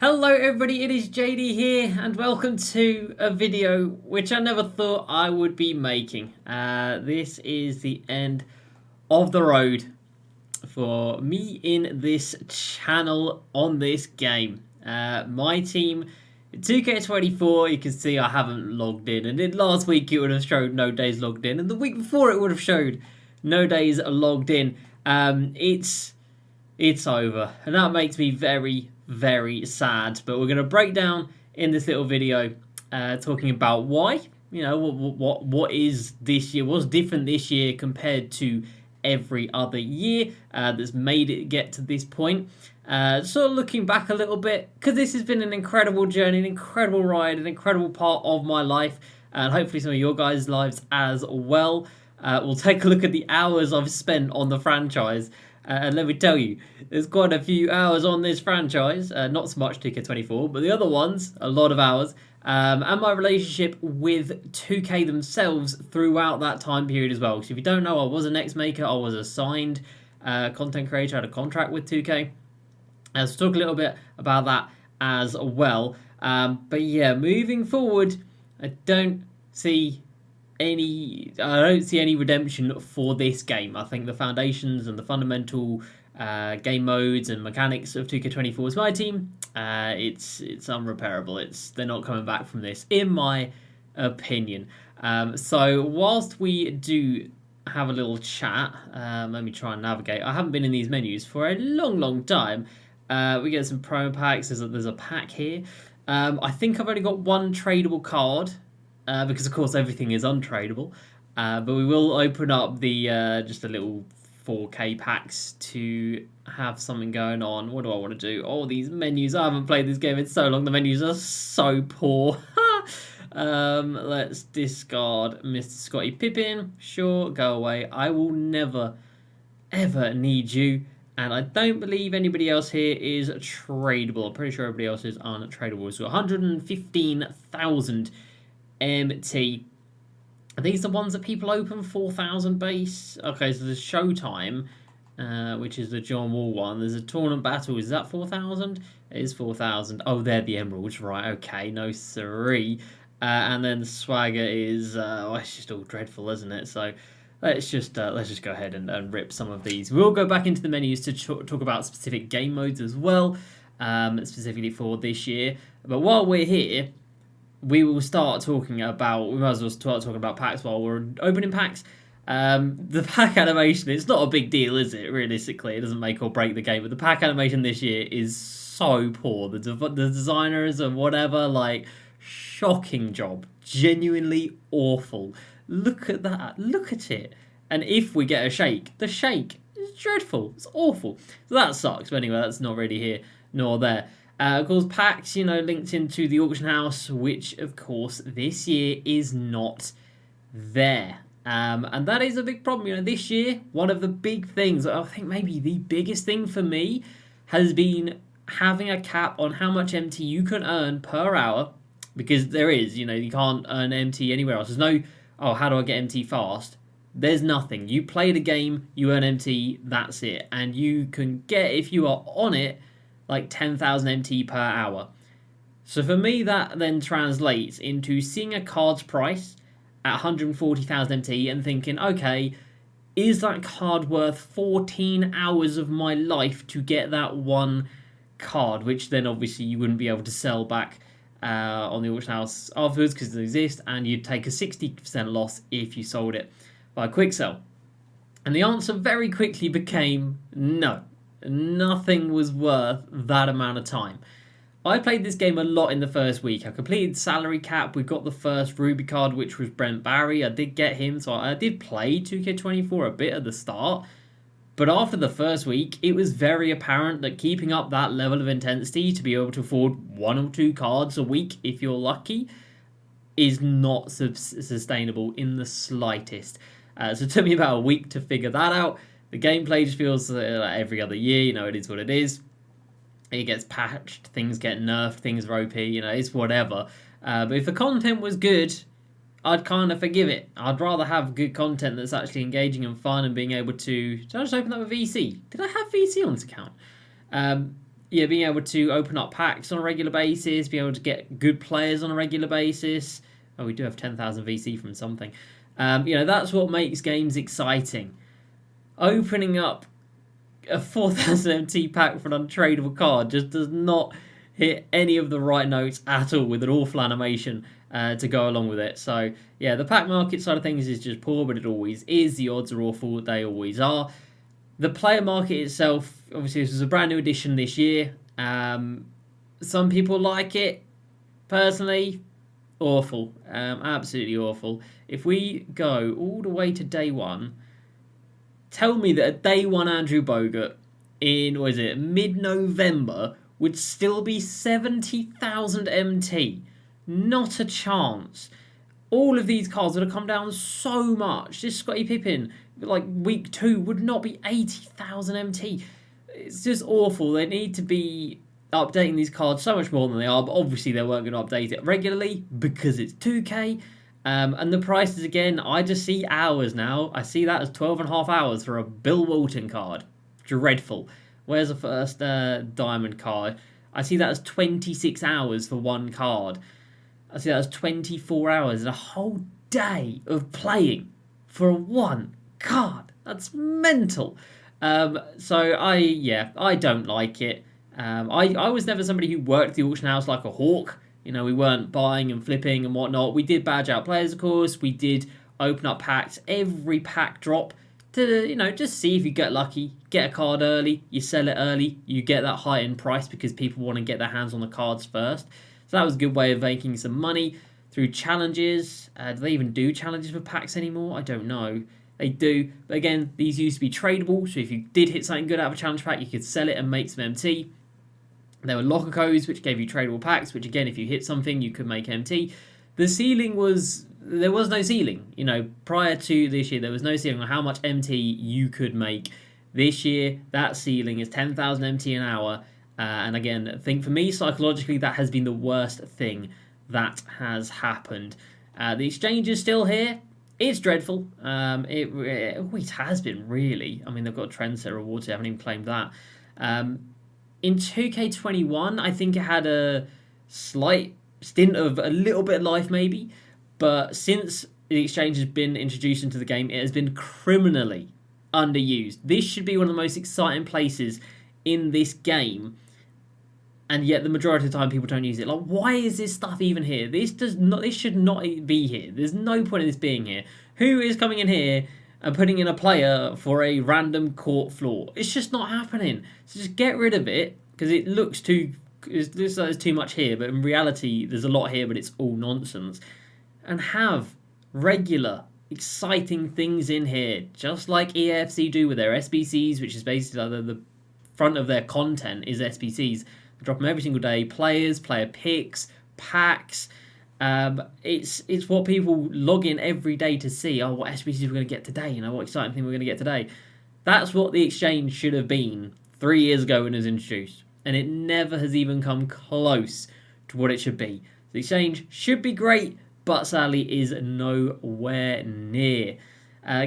Hello everybody, it is JD here and welcome to a video which I never thought I would be making. This is the end of the road for me in this channel on this game. My team 2K24, you can see I haven't logged in, and then last week it would have showed no days logged in, and the week before it would have showed no days logged in. It's over, and that makes me very sad. But we're going to break down in this little video, talking about why, what is this year, what's different this year compared to every other year that's made it get to this point. Sort of looking back a little bit, because this has been an incredible journey, an incredible ride, an incredible part of my life, and hopefully some of your guys' lives as well. We'll take a look at the hours I've spent on the franchise. And let me tell you, there's quite a few hours on this franchise. Not so much 2K24, but the other ones, a lot of hours. And my relationship with 2K themselves throughout that time period as well. So if you don't know, I was an X-Maker. I was a signed content creator. I had a contract with 2K. So talk a little bit about that as well. But yeah, moving forward, I don't see any redemption for this game. I think the foundations and the fundamental game modes and mechanics of 2K24 is MyTeam. It's unrepairable. They're not coming back from this, in my opinion. So whilst we do have a little chat, let me try and navigate. I haven't been in these menus for a long time. We get some promo packs. There's a pack here. I think I've only got one tradable card. Because of course everything is untradeable, but we will open up the just a little 4K packs to have something going on. What do I want to do? Oh, these menus! I haven't played this game in so long. The menus are so poor. Let's discard Mr. Scotty Pippin. Sure, go away. I will never ever need you. And I don't believe anybody else here is tradable. I'm pretty sure everybody else is untradeable. So 115,000 MT. Are these the ones that people open? 4,000 base? Okay, so there's Showtime, which is the John Wall one. There's a Tournament Battle. Is that 4,000? It is 4,000. Oh, they're the Emeralds. Right, okay. No, three. And then Swagger is... it's just all dreadful, isn't it? So let's just go ahead and rip some of these. We'll go back into the menus to talk about specific game modes as well, specifically for this year. But while we're here, we will start talking about... We might as well start talking about packs while we're opening packs. The pack animation, it's not a big deal, is it? Realistically, it doesn't make or break the game. But the pack animation this year is so poor. The designers and whatever, like, shocking job. Genuinely awful. Look at that. Look at it. And if we get a shake, the shake is dreadful. It's awful. So that sucks. But anyway, that's not really here nor there. Of course, packs, linked into the auction house, which, of course, this year is not there. And that is a big problem. This year, one of the big things, I think maybe the biggest thing for me, has been having a cap on how much MT you can earn per hour. Because there is, you can't earn MT anywhere else. There's no, oh, how do I get MT fast? There's nothing. You play the game, you earn MT, that's it. And you can get, if you are on it, like 10,000 MT per hour. So for me, that then translates into seeing a card's price at 140,000 MT and thinking, okay, is that card worth 14 hours of my life to get that one card? Which then obviously you wouldn't be able to sell back on the auction house afterwards because it exists, and you'd take a 60% loss if you sold it by quick sell. And the answer very quickly became no. Nothing was worth that amount of time. I played this game a lot in the first week. I completed salary cap. We got the first Ruby card, which was Brent Barry. I did get him, so I did play 2K24 a bit at the start. But after the first week, it was very apparent that keeping up that level of intensity to be able to afford 1 or 2 cards a week, if you're lucky, is not sustainable in the slightest. So it took me about a week to figure that out. The gameplay just feels like every other year, it is what it is. It gets patched, things get nerfed, things are OP, it's whatever. But if the content was good, I'd kind of forgive it. I'd rather have good content that's actually engaging and fun and being able to... Did I just open that with VC? Did I have VC on this account? yeah, being able to open up packs on a regular basis, being able to get good players on a regular basis. Oh, we do have 10,000 VC from something. That's what makes games exciting. Opening up a 4,000 MT pack for an untradeable card just does not hit any of the right notes at all with an awful animation to go along with it. So, yeah, the pack market side of things is just poor, but it always is. The odds are awful, they always are. The player market itself, obviously, this was a brand new edition this year. Some people like it. Personally, awful. Absolutely awful. If we go all the way to day one, tell me that a day one Andrew Bogut in, what is it, mid-November would still be 70,000 MT. Not a chance. All of these cards would have come down so much. This Scottie Pippen, like week 2, would not be 80,000 MT. It's just awful. They need to be updating these cards so much more than they are, but obviously they weren't going to update it regularly because it's 2K. And the prices, again, I just see hours now. I see that as 12.5 hours for a Bill Walton card. Dreadful. Where's the first diamond card? I see that as 26 hours for one card. I see that as 24 hours and a whole day of playing for one card. That's mental. So I don't like it. I was never somebody who worked the auction house like a hawk. We weren't buying and flipping and whatnot. We did badge out players, of course. We did open up packs. Every pack drop to, just see if you get lucky. Get a card early. You sell it early. You get that high-end price because people want to get their hands on the cards first. So that was a good way of making some money through challenges. Do they even do challenges for packs anymore? I don't know. They do. But again, these used to be tradable. So if you did hit something good out of a challenge pack, you could sell it and make some MT. There were locker codes, which gave you tradable packs, which again, if you hit something, you could make MT. The ceiling was... There was no ceiling. Prior to this year, there was no ceiling on how much MT you could make. This year, that ceiling is 10,000 MT an hour. And again, I think for me, psychologically, that has been the worst thing that has happened. The exchange is still here. It's dreadful. It has been, really. I mean, they've got Trendsetter rewards. They haven't even claimed that. In 2K21, I think it had a slight stint of a little bit of life, maybe. But since the exchange has been introduced into the game, it has been criminally underused. This should be one of the most exciting places in this game. And yet the majority of the time people don't use it. Like, why is this stuff even here? This should not be here. There's no point in this being here. Who is coming in here and putting in a player for a random court floor? It's just not happening. So just get rid of it, because it looks like there's too much here, but in reality there's a lot here, but it's all nonsense. And have regular, exciting things in here, just like EAFC do with their SBCs, which is basically the front of their content is SBCs. Drop them every single day. Players, player picks, packs. It's what people log in every day to see. Oh, what SBCs we're going to get today? What exciting thing we're going to get today. That's what the exchange should have been 3 years ago when it was introduced. And it never has even come close to what it should be. The exchange should be great, but sadly is nowhere near.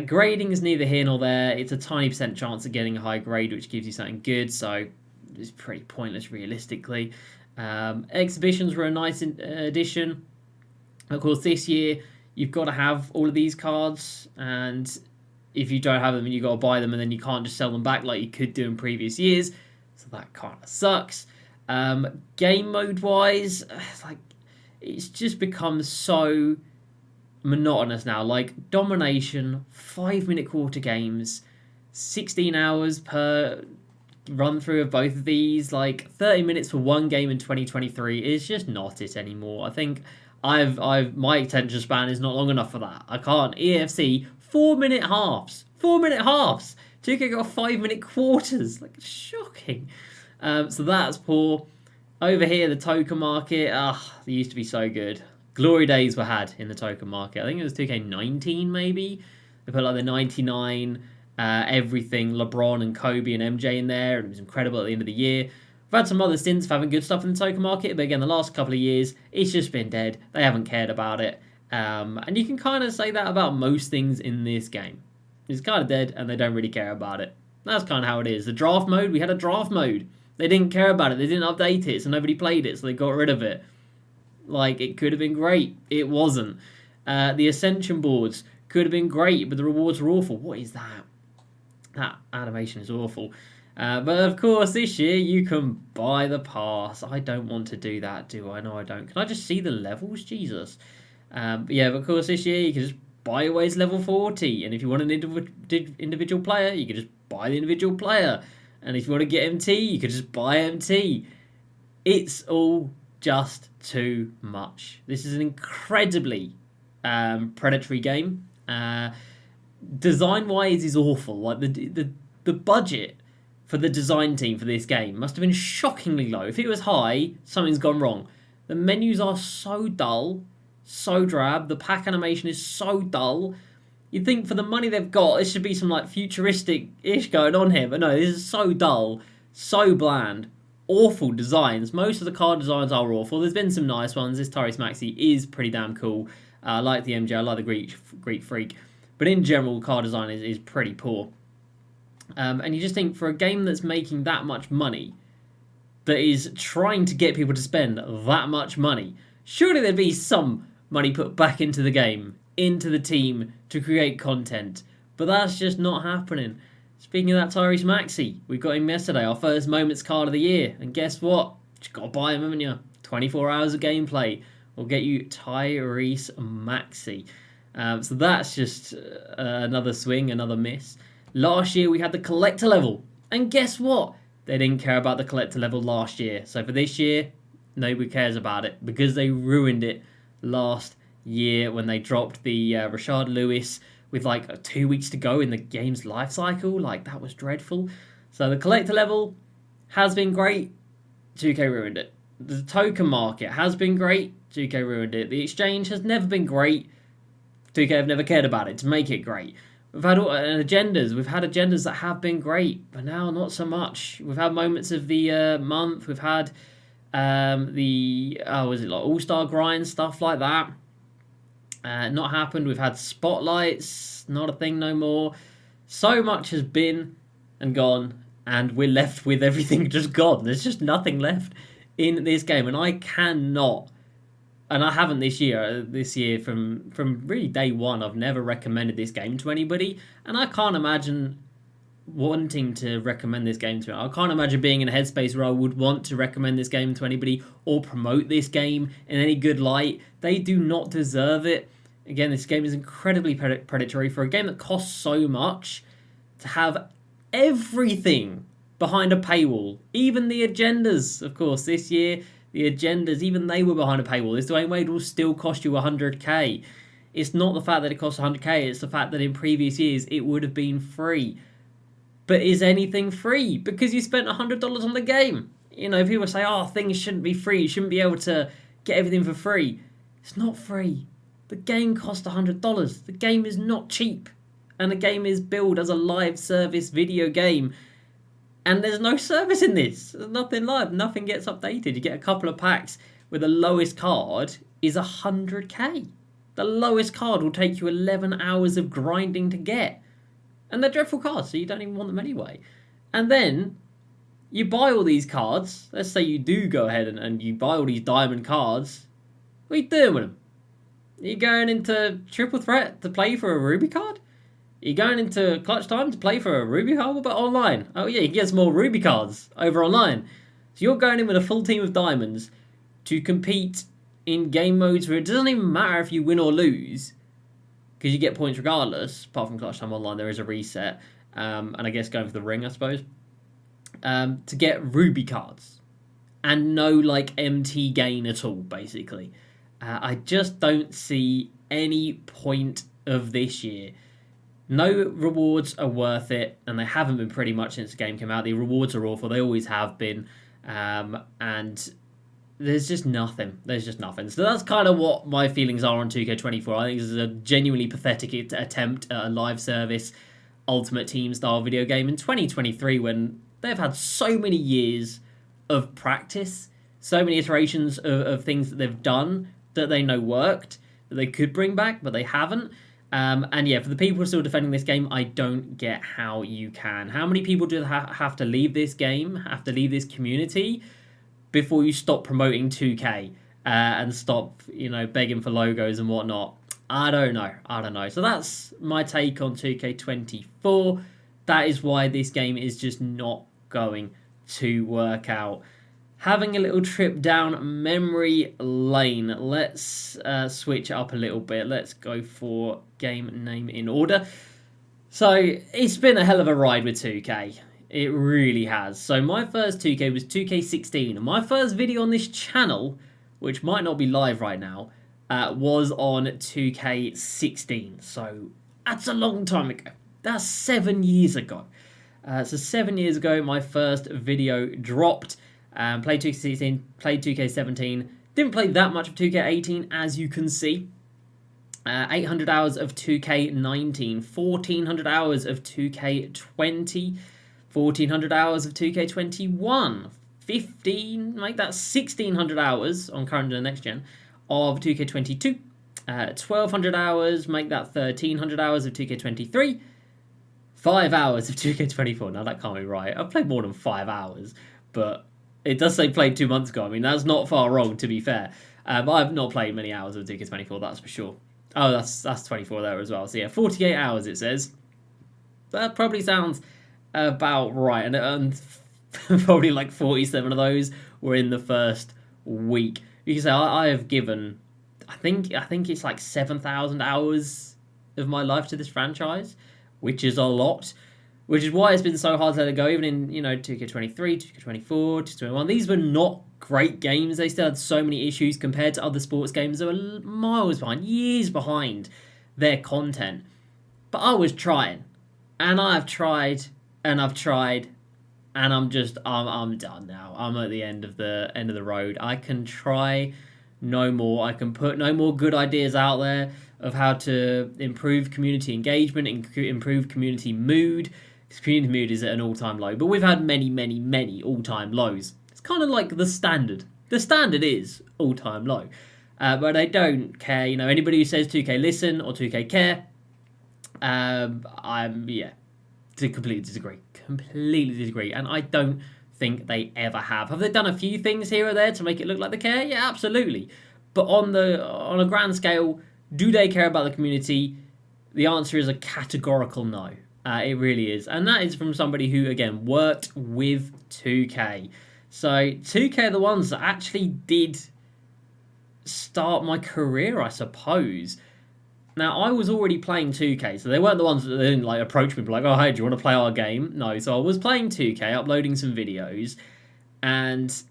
Grading is neither here nor there. It's a tiny % chance of getting a high grade, which gives you something good. So it's pretty pointless, realistically. Exhibitions were a nice addition. Of course, this year you've got to have all of these cards, and if you don't have them, you've got to buy them, and then you can't just sell them back like you could do in previous years. So that kind of sucks. Game mode wise, it's just become so monotonous now. Like domination, 5-minute quarter games, 16 hours per run through of both of these, 30 minutes for one game in 2023 is just not it anymore. I think my attention span is not long enough for that. I can't. EFC 4-minute halves. 4-minute halves. 2K got 5-minute quarters. Shocking. So that's poor. Over here, the token market. They used to be so good. Glory days were had in the token market. I think it was 2K19 maybe. They put the 99. Everything, LeBron and Kobe and MJ in there, and it was incredible at the end of the year. We've had some other stints of having good stuff in the token market, but again, the last couple of years, it's just been dead. They haven't cared about it. And you can kind of say that about most things in this game. It's kind of dead, and they don't really care about it. That's kind of how it is. The draft mode, we had a draft mode They didn't care about it. They didn't update it, so nobody played it, so they got rid of it. Like, it could have been great. It wasn't. The Ascension boards could have been great, but the rewards were awful. What is that? That animation is awful. But of course, this year you can buy the pass. I don't want to do that, do I? No, I don't. Can I just see the levels? Jesus. But yeah, but of course, this year you can just buy away to level 40. And if you want an individual player, you can just buy the individual player. And if you want to get MT, you can just buy MT. It's all just too much. This is an incredibly predatory game. Design-wise is awful. Like the budget for the design team for this game must have been shockingly low. If it was high, something's gone wrong. The menus are so dull, so drab. The pack animation is so dull. You'd think for the money they've got, there should be some like futuristic-ish going on here. But no, this is so dull, so bland. Awful designs. Most of the card designs are awful. There's been some nice ones. This Tyrese Maxey is pretty damn cool. I like the MJ, I like the Greek Freak. But in general, card design is pretty poor. And you just think, for a game that's making that much money, that is trying to get people to spend that much money, surely there'd be some money put back into the game, into the team, to create content. But that's just not happening. Speaking of that Tyrese Maxey, we got him yesterday, our first Moments card of the year. And guess what? Just got to buy him, haven't you? 24 hours of gameplay will get you Tyrese Maxey. So that's just another swing, another miss. Last year we had the collector level. And guess what? They didn't care about the collector level last year. So for this year, nobody cares about it. Because they ruined it last year when they dropped the Rashard Lewis with like 2 weeks to go in the game's life cycle. Like, that was dreadful. So the collector level has been great. 2K ruined it. The token market has been great. 2K ruined it. The exchange has never been great. 2K have never cared about it to make it great. We've had agendas. We've had agendas that have been great, but now not so much. We've had moments of the month. We've had was it like All-Star grind, stuff like that. Not happened. We've had spotlights, not a thing no more. So much has been and gone, and we're left with everything just gone. There's just nothing left in this game, and I cannot, and I haven't this year. This year, from really day one, I've never recommended this game to anybody, and I can't imagine wanting to recommend this game to. I can't imagine being in a headspace where I would want to recommend this game to anybody or promote this game in any good light. They do not deserve it. Again, this game is incredibly predatory for a game that costs so much to have everything behind a paywall. Even the agendas, of course, this year, the agendas, even they were behind a paywall. This Dwayne Wade will still cost you 100k. It's not the fact that it costs 100k, it's the fact that in previous years it would have been free. But is anything free? Because you spent $100 on the game. You know, people say, oh, things shouldn't be free. You shouldn't be able to get everything for free. It's not free. The game cost $100. The game is not cheap. And the game is billed as a live service video game. And there's no service in this. There's nothing live. Nothing gets updated. You get a couple of packs where the lowest card is 100k. The lowest card will take you 11 hours of grinding to get. And they're dreadful cards, so you don't even want them anyway. And then you buy all these cards. Let's say you do go ahead and you buy all these diamond cards. What are you doing with them? Are you going into Triple Threat to play for a Ruby card? Are you going into Clutch Time to play for a Ruby card? What about online? Oh yeah, you can get some more Ruby cards over online. So you're going in with a full team of diamonds to compete in game modes where it doesn't even matter if you win or lose, because you get points regardless. Apart from Clutch Time Online, there is a reset. And I guess going for the ring, I suppose. To get Ruby cards. And no, like, MT gain at all, basically. I just don't see any point of this year. No rewards are worth it, and they haven't been pretty much since the game came out. The rewards are awful. They always have been. And there's just nothing. There's just nothing. So that's kind of what my feelings are on 2K24. I think this is a genuinely pathetic attempt at a live service Ultimate Team style video game in 2023, when they've had so many years of practice, so many iterations of things that they've done that they know worked, that they could bring back, but they haven't. And yeah, for the people still defending this game, I don't get how you can. How many people do have to leave this game, have to leave this community before you stop promoting 2K and stop, begging for logos and whatnot? I don't know. So that's my take on 2K24. That is why this game is just not going to work out. Having a little trip down memory lane. Let's switch up a little bit. Let's go for game name in order. So it's been a hell of a ride with 2K. It really has. So my first 2K was 2K16. And my first video on this channel, which might not be live right now, was on 2K16. So that's a long time ago. That's 7 years ago. So 7 years ago, my first video dropped. Played 2K16, played 2K17. Didn't play that much of 2K18, as you can see. 800 hours of 2K19, 1400 hours of 2K20, 1400 hours of 2K21, 15, make that 1600 hours on current and next gen of 2K22, 1200 hours, make that 1300 hours of 2K23, 5 hours of 2K24. Now that can't be right. I've played more than 5 hours, but it does say played 2 months ago. I mean, that's not far wrong, to be fair. I've not played many hours of 2K24, that's for sure. Oh, that's 24 there as well. So yeah, 48 hours it says. That probably sounds about right. And probably like 47 of those were in the first week. You can say I have given, I think it's like 7,000 hours of my life to this franchise, which is a lot. Which is why it's been so hard to let it go, even in, 2K23, 2K24, 2K21. These were not great games. They still had so many issues compared to other sports games that were miles behind, years behind their content. But I was trying. And I've tried, and I've tried, and I'm done now. I'm at the end of the road. I can try no more. I can put no more good ideas out there of how to improve community engagement, improve community mood. Community mood is at an all-time low, but we've had many, many, many all-time lows. It's kind of like the standard. The standard is all-time low, but I don't care. Anybody who says 2K listen or 2K care, completely disagree, and I don't think they ever have. Have they done a few things here or there to make it look like they care? Yeah, absolutely. But on a grand scale, do they care about the community? The answer is a categorical no. It really is. And that is from somebody who, again, worked with 2K. So 2K are the ones that actually did start my career, I suppose. Now, I was already playing 2K, so they weren't the ones that didn't approach me like, oh, hey, do you want to play our game? No, so I was playing 2K, uploading some videos, and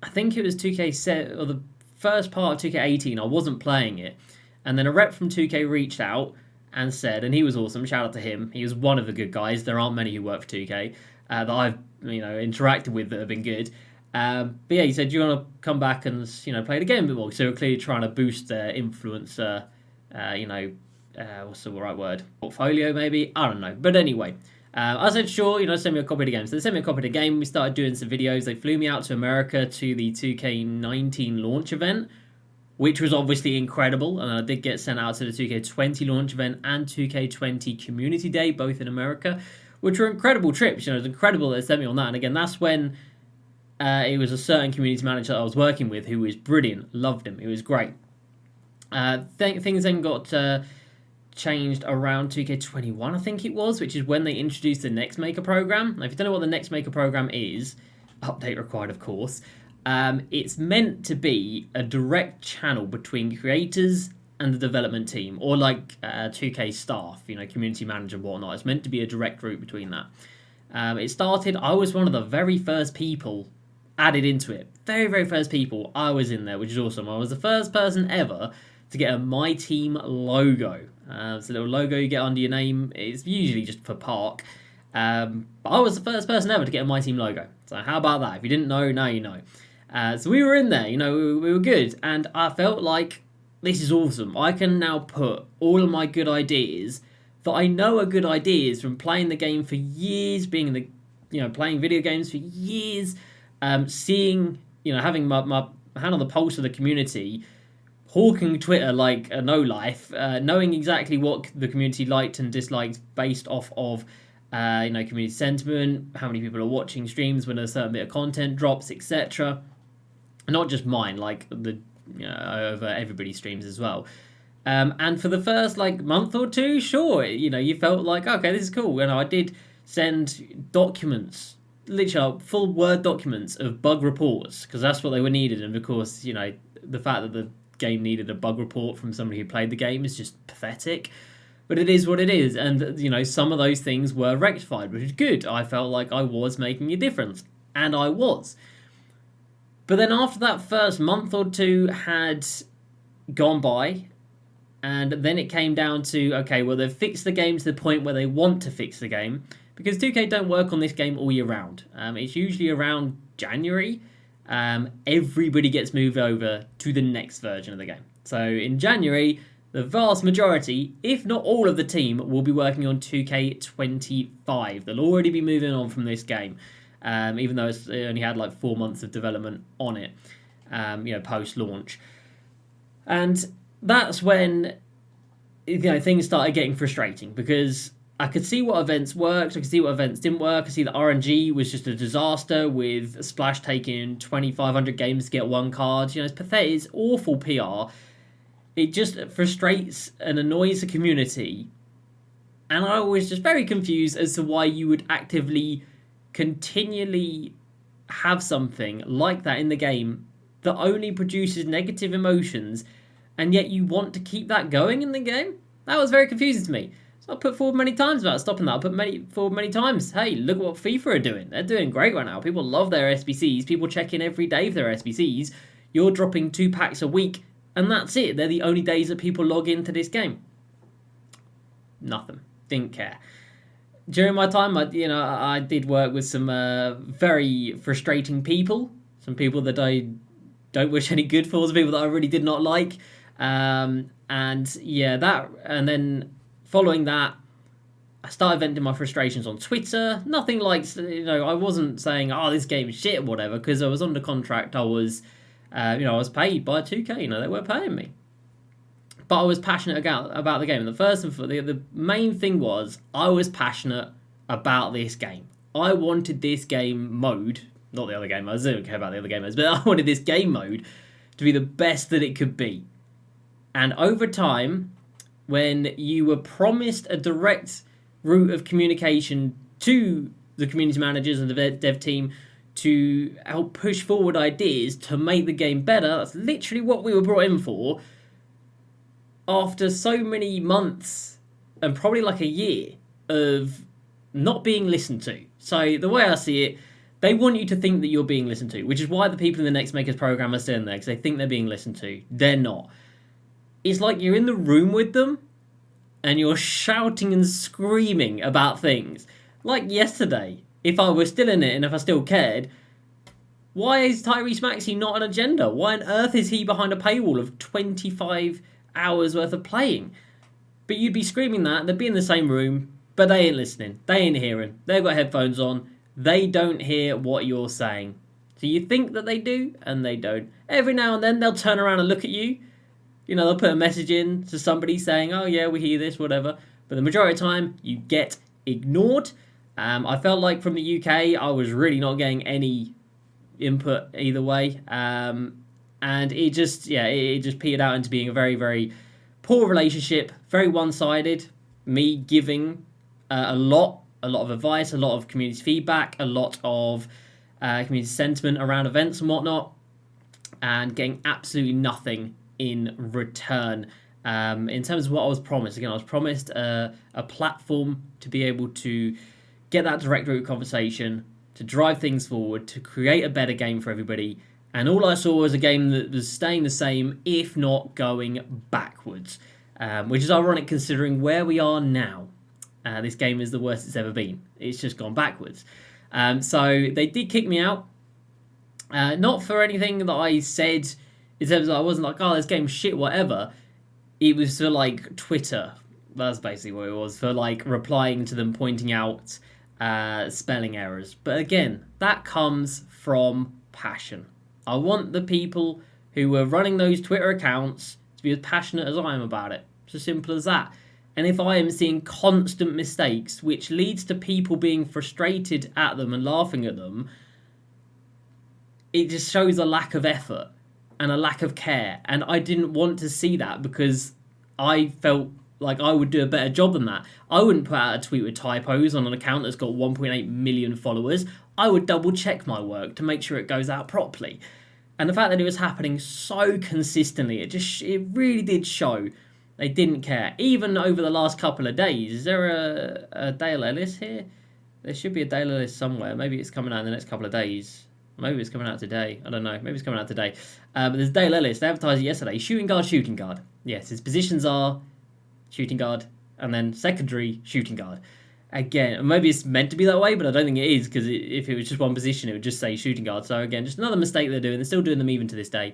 I think it was 2K or the first part of 2K18, I wasn't playing it. And then a rep from 2K reached out and said, and he was awesome, shout out to him, he was one of the good guys, there aren't many who work for 2K that I've interacted with that have been good, but yeah, he said, do you want to come back and play the game a bit more? So we're clearly trying to boost their influencer, what's the right word, portfolio maybe, I don't know, but anyway, I said sure, send me a copy of the game. So they sent me a copy of the game, we started doing some videos, they flew me out to America to the 2K19 launch event, which was obviously incredible, and I did get sent out to the 2K20 launch event and 2K20 Community Day, both in America, which were incredible trips. It was incredible that they sent me on that, and again, that's when it was a certain community manager that I was working with who was brilliant, loved him, it was great. Things then got changed around 2K21, I think it was, which is when they introduced the Next Maker program. Now, if you don't know what the Next Maker program is, update required, of course. It's meant to be a direct channel between creators and the development team, or 2K staff, community manager and whatnot. It's meant to be a direct route between that. It started, I was one of the very first people added into it. Very, very first people, I was in there, which is awesome. I was the first person ever to get a MyTeam logo. It's a little logo you get under your name. It's usually just for Park. But I was the first person ever to get a MyTeam logo. So how about that? If you didn't know, now you know. So we were in there, we were good, and I felt like this is awesome. I can now put all of my good ideas that I know are good ideas from playing the game for years, being in the, playing video games for years, seeing, having my hand on the pulse of the community, hawking Twitter like a no-life, knowing exactly what the community liked and disliked based off of community sentiment, how many people are watching streams when a certain bit of content drops, etc. Not just mine, like over everybody's streams as well. And for the first month or two, sure, you felt like, okay, this is cool. I did send documents, literally full Word documents of bug reports, because that's what they were needed. And of course, the fact that the game needed a bug report from somebody who played the game is just pathetic. But it is what it is. And, some of those things were rectified, which is good. I felt like I was making a difference. And I was. But then after that first month or two had gone by, and then it came down to, okay, well, they've fixed the game to the point where they want to fix the game, because 2K don't work on this game all year round. It's usually around January. Everybody gets moved over to the next version of the game. So in January, the vast majority, if not all of the team, will be working on 2K25. They'll already be moving on from this game, even though it only had 4 months of development on it, post-launch. And that's when things started getting frustrating, because I could see what events worked, I could see what events didn't work. I could see that RNG was just a disaster, with Splash taking 2,500 games to get one card. It's pathetic, it's awful PR. It just frustrates and annoys the community. And I was just very confused as to why you would actively, continually have something like that in the game that only produces negative emotions, and yet you want to keep that going in the game. That was very confusing to me. So I put forward many times about stopping that. I put forward many times, hey, look what FIFA are doing. They're doing great right now. People love their SBCs. People check in every day for their SBCs. You're dropping 2 packs a week, and that's it. They're the only days that people log into this game. Nothing. Didn't care. During my time, I did work with some very frustrating people. Some people that I don't wish any good for. Some people that I really did not like. And then following that, I started venting my frustrations on Twitter. Nothing I wasn't saying, oh, this game is shit or whatever, because I was under contract. I was paid by 2K. They were paying me. But I was passionate about the game. And the main thing was, I was passionate about this game. I wanted this game mode, not the other game modes, I don't care about the other game modes, but I wanted this game mode to be the best that it could be. And over time, when you were promised a direct route of communication to the community managers and the dev team to help push forward ideas to make the game better, that's literally what we were brought in for. After so many months, and probably a year, of not being listened to. So the way I see it, they want you to think that you're being listened to, which is why the people in the Next Makers program are still in there, because they think they're being listened to. They're not. It's like you're in the room with them, and you're shouting and screaming about things. Like yesterday, if I were still in it and if I still cared, why is Tyrese Maxey not an agenda? Why on earth is he behind a paywall of 25 hours worth of playing? But you'd be screaming that, they'd be in the same room, but they ain't listening, they ain't hearing, they've got headphones on, they don't hear what you're saying. So you think that they do, and they don't. Every now and then they'll turn around and look at you. They'll put a message in to somebody saying, oh yeah, we hear this, whatever. But the majority of the time, you get ignored. I felt like from the UK, I was really not getting any input either way. And it just petered out into being a very, very poor relationship, very one-sided. Me giving a lot of advice, a lot of community feedback, a lot of community sentiment around events and whatnot, and getting absolutely nothing in return. In terms of what I was promised, again, I was promised a platform to be able to get that direct route conversation, to drive things forward, to create a better game for everybody. And all I saw was a game that was staying the same, if not going backwards, which is ironic considering where we are now. This game is the worst it's ever been. It's just gone backwards. So they did kick me out. Not for anything that I said, in terms of I wasn't like, oh, this game's shit, whatever. It was for Twitter. That's basically what it was. For replying to them, pointing out spelling errors. But again, that comes from passion. I want the people who were running those Twitter accounts be as passionate as I am about it. It's as simple as that. And if I am seeing constant mistakes, which leads to people being frustrated at them and laughing at them, it just shows a lack of effort and a lack of care. And I didn't want to see that because I felt like I would do a better job than that. I wouldn't put out a tweet with typos on an account that's got 1.8 million followers. I would double check my work to make sure it goes out properly. And the fact that it was happening so consistently, it really did show they didn't care. Even over the last couple of days. Is there a daily list here? There should be a daily list somewhere. Maybe it's coming out in the next couple of days. Maybe it's coming out today. I don't know. Maybe it's coming out today. But there's a daily list. They advertised it yesterday. Shooting guard, shooting guard. Yes, his positions are shooting guard and then secondary shooting guard. Again, maybe it's meant to be that way, but I don't think it is, because if it was just one position, it would just say shooting guard. So again, just another mistake they're doing. They're still doing them even to this day.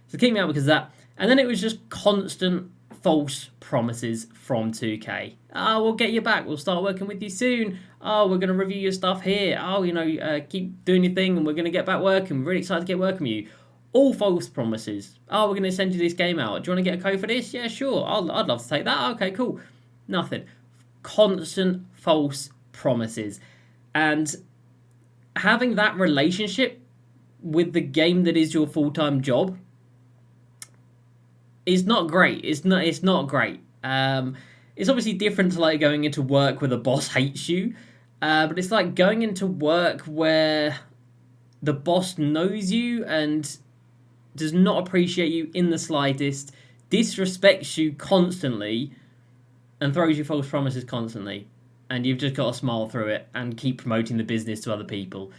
So keep me out because of that. And then it was just constant false promises from 2K. Oh, we'll get you back. We'll start working with you soon. Oh, we're going to review your stuff here. Oh, keep doing your thing and we're going to get back working. We're really excited to get working with you. All false promises. Oh, we're going to send you this game out. Do you want to get a code for this? Yeah, sure. I'd love to take that. Okay, cool. Nothing. Constant false promises. And having that relationship with the game that is your full-time job is not great. It's not great. It's obviously different to like going into work where the boss hates you. But it's like going into work where the boss knows you and does not appreciate you in the slightest, disrespects you constantly, and throws you false promises constantly. And you've just got to smile through it and keep promoting the business to other people.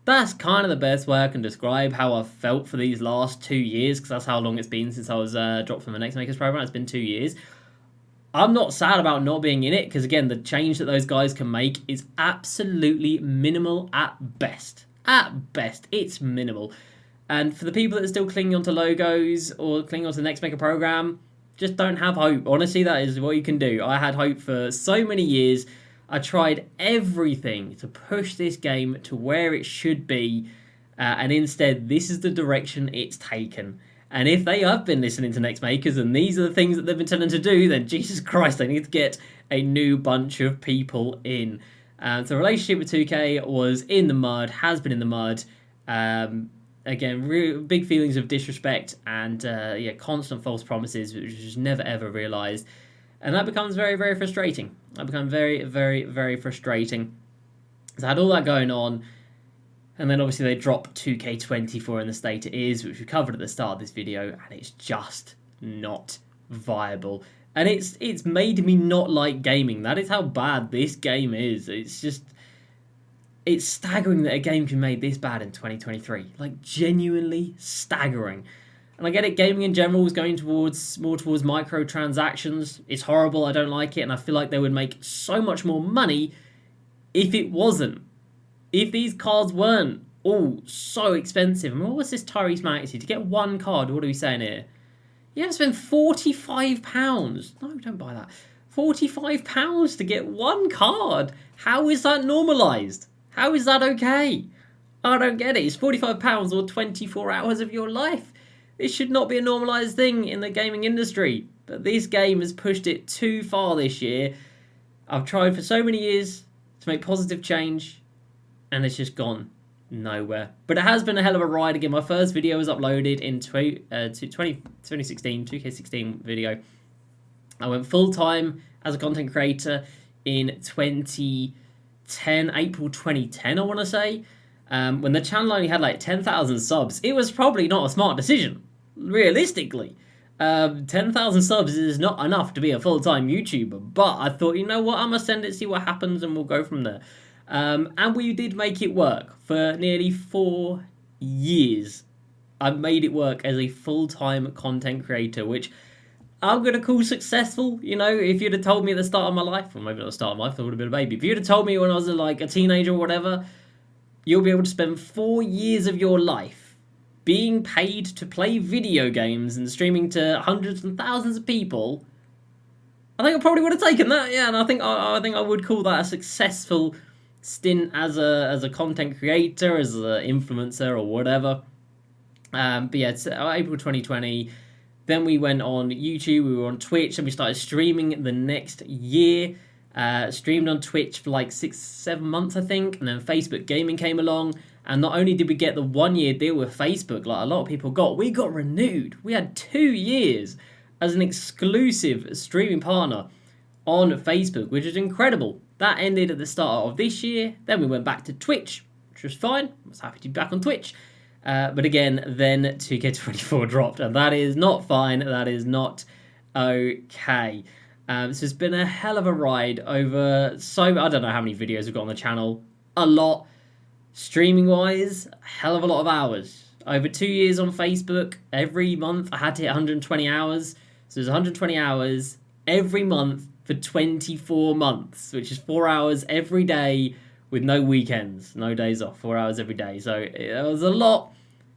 That's kind of the best way I can describe how I've felt for these last 2 years, because that's how long it's been since I was dropped from the Next Makers program. It's been 2 years. I'm not sad about not being in it, because again, the change that those guys can make is absolutely minimal at best. At best, it's minimal. And for the people that are still clinging onto logos or clinging onto the Next Maker program, just don't have hope. Honestly, that is what you can do. I had hope for so many years. I tried everything to push this game to where it should be, and instead, this is the direction it's taken. And if they have been listening to Next Makers and these are the things that they've been telling them to do, then Jesus Christ, they need to get a new bunch of people in. So the relationship with 2K was in the mud, has been in the mud. Again, big feelings of disrespect and constant false promises, which was never ever realised. And that becomes very, very frustrating. That becomes very, very, very frustrating. So I had all that going on. And then obviously they dropped 2K24 in the state it is, which we covered at the start of this video. And it's just not viable. And it's made me not like gaming. That is how bad this game is. It's staggering that a game can be made this bad in 2023. Like, genuinely staggering. And I get it, gaming in general is going more towards microtransactions. It's horrible, I don't like it, and I feel like they would make so much more money if it wasn't. If these cards weren't all so expensive. I mean, what was this Tyrese Maxey? To get one card, what are we saying here? You have to spend £45. No, don't buy that. £45 to get one card. How is that normalised? How is that okay? I don't get it. It's £45 or 24 hours of your life. This should not be a normalised thing in the gaming industry. But this game has pushed it too far this year. I've tried for so many years to make positive change, and it's just gone nowhere. But it has been a hell of a ride. Again, my first video was uploaded in 2016, 2K16 video. I went full-time as a content creator in 2010, April 2010, I want to say. When the channel only had like 10,000 subs. It was probably not a smart decision, realistically. 10,000 subs is not enough to be a full-time YouTuber, but I thought, you know what, I'm going to send it, see what happens, and we'll go from there. And we did make it work for nearly 4 years. I made it work as a full-time content creator, which I'm going to call successful. You know, if you'd have told me at the start of my life, or maybe not the start of my life, I would have been a baby. If you'd have told me when I was like a teenager or whatever, you'll be able to spend 4 years of your life being paid to play video games and streaming to hundreds and thousands of people, I think I probably would have taken that, yeah, and I think I would call that a successful stint as a content creator, as an influencer or whatever. But yeah, it's April 2020. Then we went on YouTube, we were on Twitch, and we started streaming the next year. Streamed on Twitch for like 6-7 months, I think, and then Facebook Gaming came along. And not only did we get the 1-year deal with Facebook, like a lot of people got, we got renewed. We had 2 years as an exclusive streaming partner on Facebook, which is incredible. That ended at the start of this year. Then we went back to Twitch, which was fine. I was happy to be back on Twitch. But again, then 2K24 dropped, and that is not fine. That is not okay. So it's been a hell of a ride over I don't know how many videos we've got on the channel. A lot. Streaming wise, a hell of a lot of hours. Over 2 years on Facebook, every month I had to hit 120 hours. So there's 120 hours every month for 24 months, which is 4 hours every day with no weekends, no days off, 4 hours every day. So it was a lot.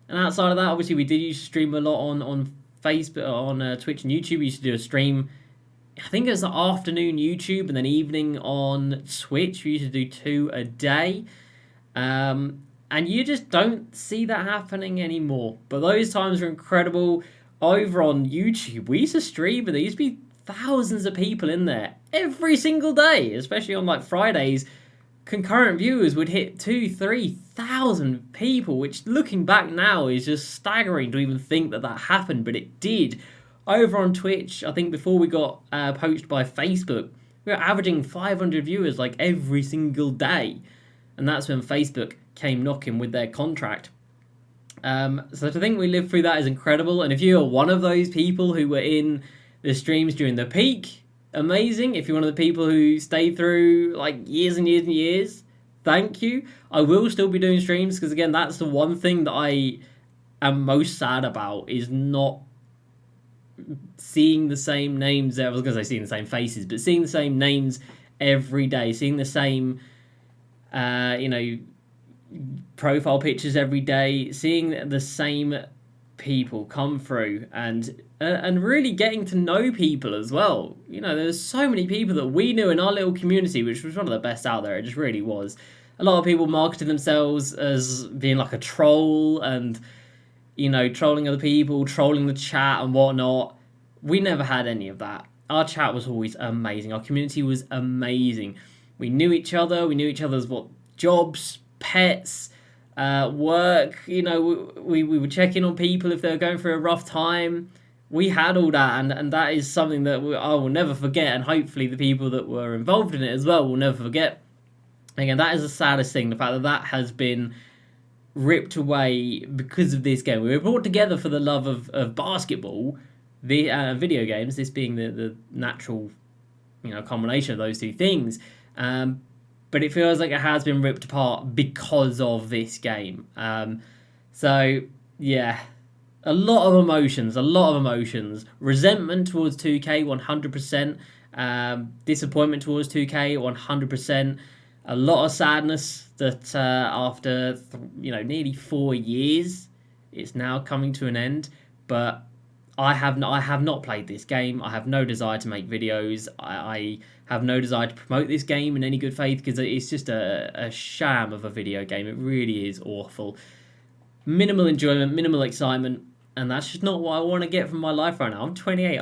And outside of that, obviously we did used to stream a lot on Facebook, on Twitch and YouTube. We used to do a stream, I think it was the afternoon YouTube and then evening on Twitch. We used to do 2 a day. And you just don't see that happening anymore. But those times were incredible. Over on YouTube, we used to stream, and there used to be thousands of people in there every single day, especially on like Fridays. Concurrent viewers would hit 2,000-3,000 people, which looking back now is just staggering to even think that happened, but it did. Over on Twitch, I think before we got poached by Facebook, we were averaging 500 viewers like every single day. And that's when Facebook came knocking with their contract. So to think we lived through that is incredible. And if you're one of those people who were in the streams during the peak, amazing. If you're one of the people who stayed through like years and years and years, thank you. I will still be doing streams because, again, that's the one thing that I am most sad about, is not seeing the same names. I was going to say seeing the same faces, but seeing the same names every day, seeing the same profile pictures every day, seeing the same people come through, and really getting to know people as well. There's so many people that we knew in our little community, which was one of the best out there. It just really was. A lot of people marketed themselves as being like a troll and, trolling other people, trolling the chat and whatnot. We never had any of that. Our chat was always amazing. Our community was amazing. We knew each other. We knew each other's jobs, pets, work. We would check in on people if they were going through a rough time. We had all that, and that is something that I will never forget, and hopefully the people that were involved in it as well will never forget. Again, that is the saddest thing, the fact that has been ripped away because of this game. We were brought together for the love of basketball, the video games, this being the natural combination of those two things. But it feels like it has been ripped apart because of this game. So, yeah, a lot of emotions. Resentment towards 2K, 100%. Disappointment towards 2K, 100%. A lot of sadness that after nearly 4 years, it's now coming to an end. But I have not played this game. I have no desire to make videos. I have no desire to promote this game in any good faith, because it's just a sham of a video game. It really is awful. Minimal enjoyment, minimal excitement, and that's just not what I want to get from my life right now. I'm 28.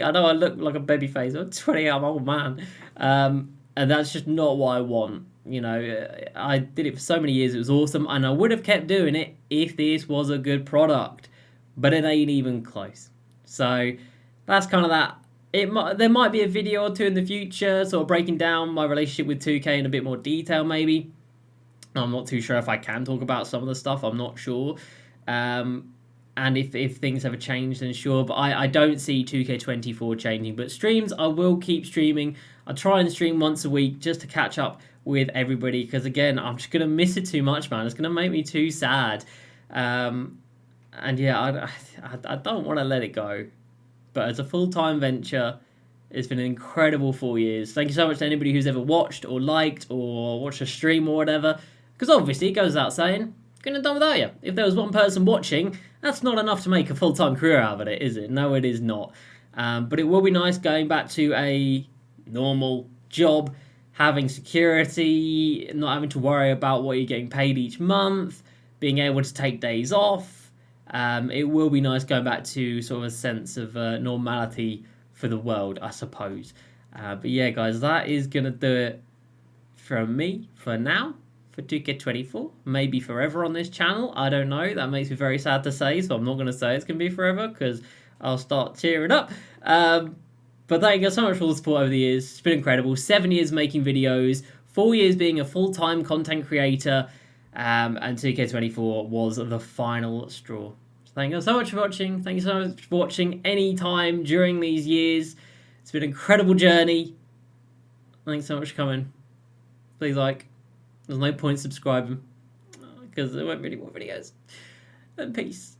I know I look like a baby face. I'm 28. I'm an old man. And that's just not what I want. I did it for so many years. It was awesome, and I would have kept doing it if this was a good product. But it ain't even close. So that's kind of that. There might be a video or two in the future, sort of breaking down my relationship with 2K in a bit more detail, maybe. I'm not too sure if I can talk about some of the stuff. I'm not sure. And if things ever change, then sure. But I don't see 2K24 changing. But streams, I will keep streaming. I'll try and stream once a week just to catch up with everybody. Because, again, I'm just going to miss it too much, man. It's going to make me too sad. And yeah, I don't want to let it go. But as a full-time venture, it's been an incredible 4 years. Thank you so much to anybody who's ever watched or liked or watched a stream or whatever. Because obviously, it goes without saying, couldn't have done without you. If there was one person watching, that's not enough to make a full-time career out of it, is it? No, it is not. But it will be nice going back to a normal job, having security, not having to worry about what you're getting paid each month, being able to take days off, It will be nice going back to sort of a sense of normality for the world, I suppose. But yeah, guys, that is going to do it from me for now for 2K24. Maybe forever on this channel. I don't know. That makes me very sad to say, so I'm not going to say it's going to be forever because I'll start tearing up. But thank you guys so much for all the support over the years. It's been incredible. 7 years making videos, 4 years being a full-time content creator, and 2K24 was the final straw. So thank you guys so much for watching. Thank you so much for watching any time during these years. It's been an incredible journey. Thanks so much for coming. Please like. There's no point subscribing because there won't be any more videos. And peace.